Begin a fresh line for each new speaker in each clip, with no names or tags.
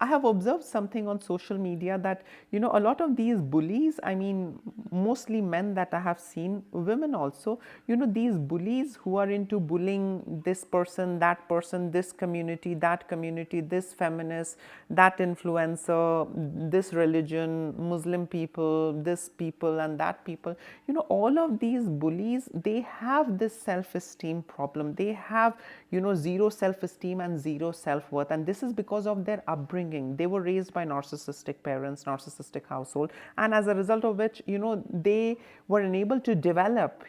I have observed something on social media that, a lot of these bullies, I mean, mostly men that I have seen, women also, these bullies who are into bullying this person, this community, this feminist, that influencer, this religion, Muslim people, this people, and that people, all of these bullies, they have this self-esteem problem. They have, zero self-esteem and zero self-worth, and this is because of their upbringing. They were raised by narcissistic parents, narcissistic household, and as a result of which, they were unable to develop,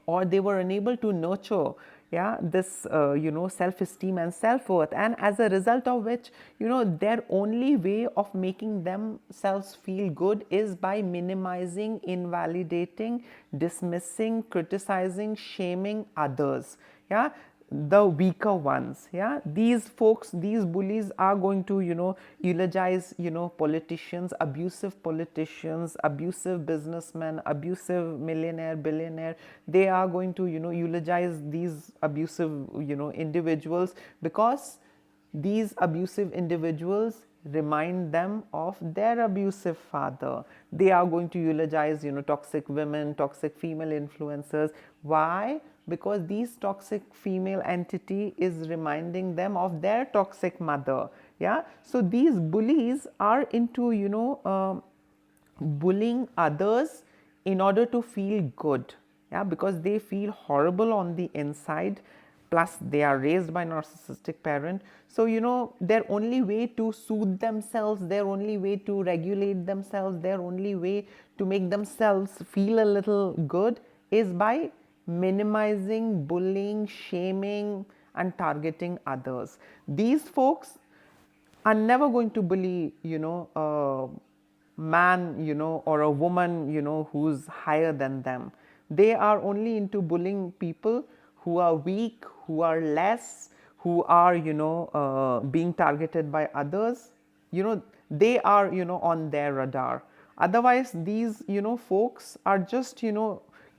or they were unable to nurture, yeah, this self-esteem and self-worth, and as a result of which, their only way of making themselves feel good is by minimizing, invalidating, dismissing, criticizing, shaming others, yeah, the weaker ones. Yeah, these folks, these bullies are going to, eulogize, politicians, abusive businessmen, abusive millionaire, billionaire. They are going to, eulogize these abusive, individuals, because these abusive individuals remind them of their abusive father. They are going to eulogize, toxic women, toxic female influencers. Why? Because these toxic female entity is reminding them of their toxic mother. Yeah, so these bullies are into, bullying others in order to feel good, yeah, because they feel horrible on the inside, plus they are raised by narcissistic parent. So, their only way to soothe themselves, their only way to regulate themselves, their only way to make themselves feel a little good is by minimizing, bullying, shaming, and targeting others. These folks are never going to bully, a man, or a woman, who's higher than them. They are only into bullying people who are weak, who are less, who are, being targeted by others. They are, on their radar. Otherwise, these, folks are just,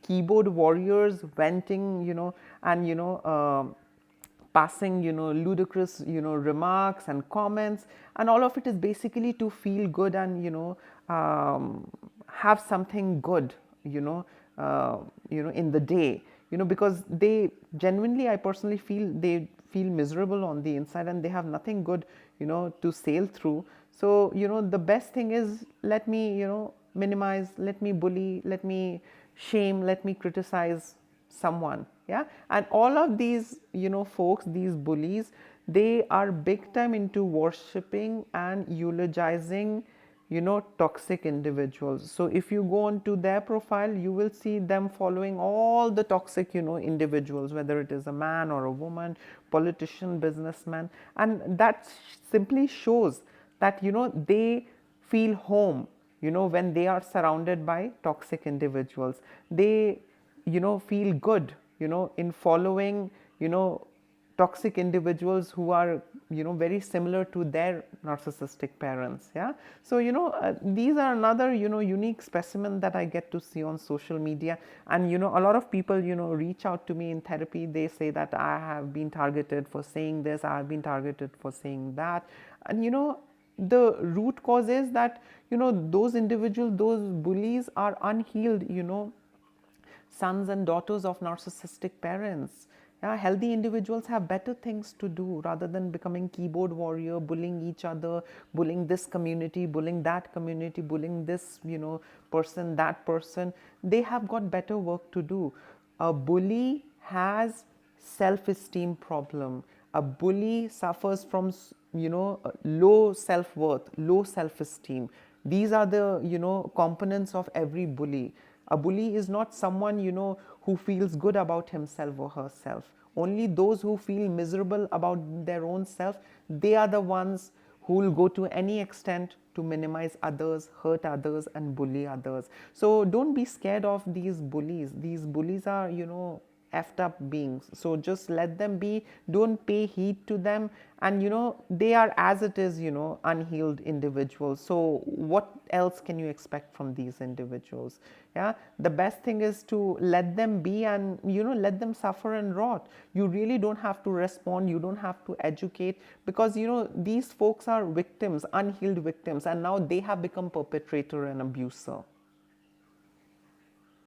keyboard warriors, venting, and, passing, ludicrous, remarks and comments, and all of it is basically to feel good and, have something good, in the day, because they genuinely, I personally feel, they feel miserable on the inside and they have nothing good, to sail through. So, the best thing is, let me, minimize, let me bully, let me shame, let me criticize someone. Yeah, and all of these, folks, these bullies, they are big time into worshipping and eulogizing, toxic individuals. So if you go on to their profile, you will see them following all the toxic, individuals, whether it is a man or a woman, politician, businessman, and that simply shows that, they feel home, when they are surrounded by toxic individuals. They, feel good, in following, toxic individuals who are, very similar to their narcissistic parents. Yeah, so, these are another, unique specimen that I get to see on social media. And, a lot of people, reach out to me in therapy. They say that I have been targeted for saying this, I have been targeted for saying that. And, the root cause is that, those individuals, those bullies are unhealed, sons and daughters of narcissistic parents. Yeah, healthy individuals have better things to do rather than becoming keyboard warrior, bullying each other, bullying this community, bullying that community, bullying this, person, that person. They have got better work to do. A bully has self-esteem problem. A bully suffers from, low self-worth, low self-esteem. These are the, components of every bully. A bully is not someone, who feels good about himself or herself. Only those who feel miserable about their own self, they are the ones who will go to any extent to minimize others, hurt others, and bully others. So don't be scared of these bullies. These bullies are, effed up beings. So just let them be, don't pay heed to them. And they are, as it is, unhealed individuals. So what else can you expect from these individuals? Yeah, the best thing is to let them be, and let them suffer and rot. You really don't have to respond, you don't have to educate, because these folks are victims, unhealed victims, and now they have become perpetrator and abuser.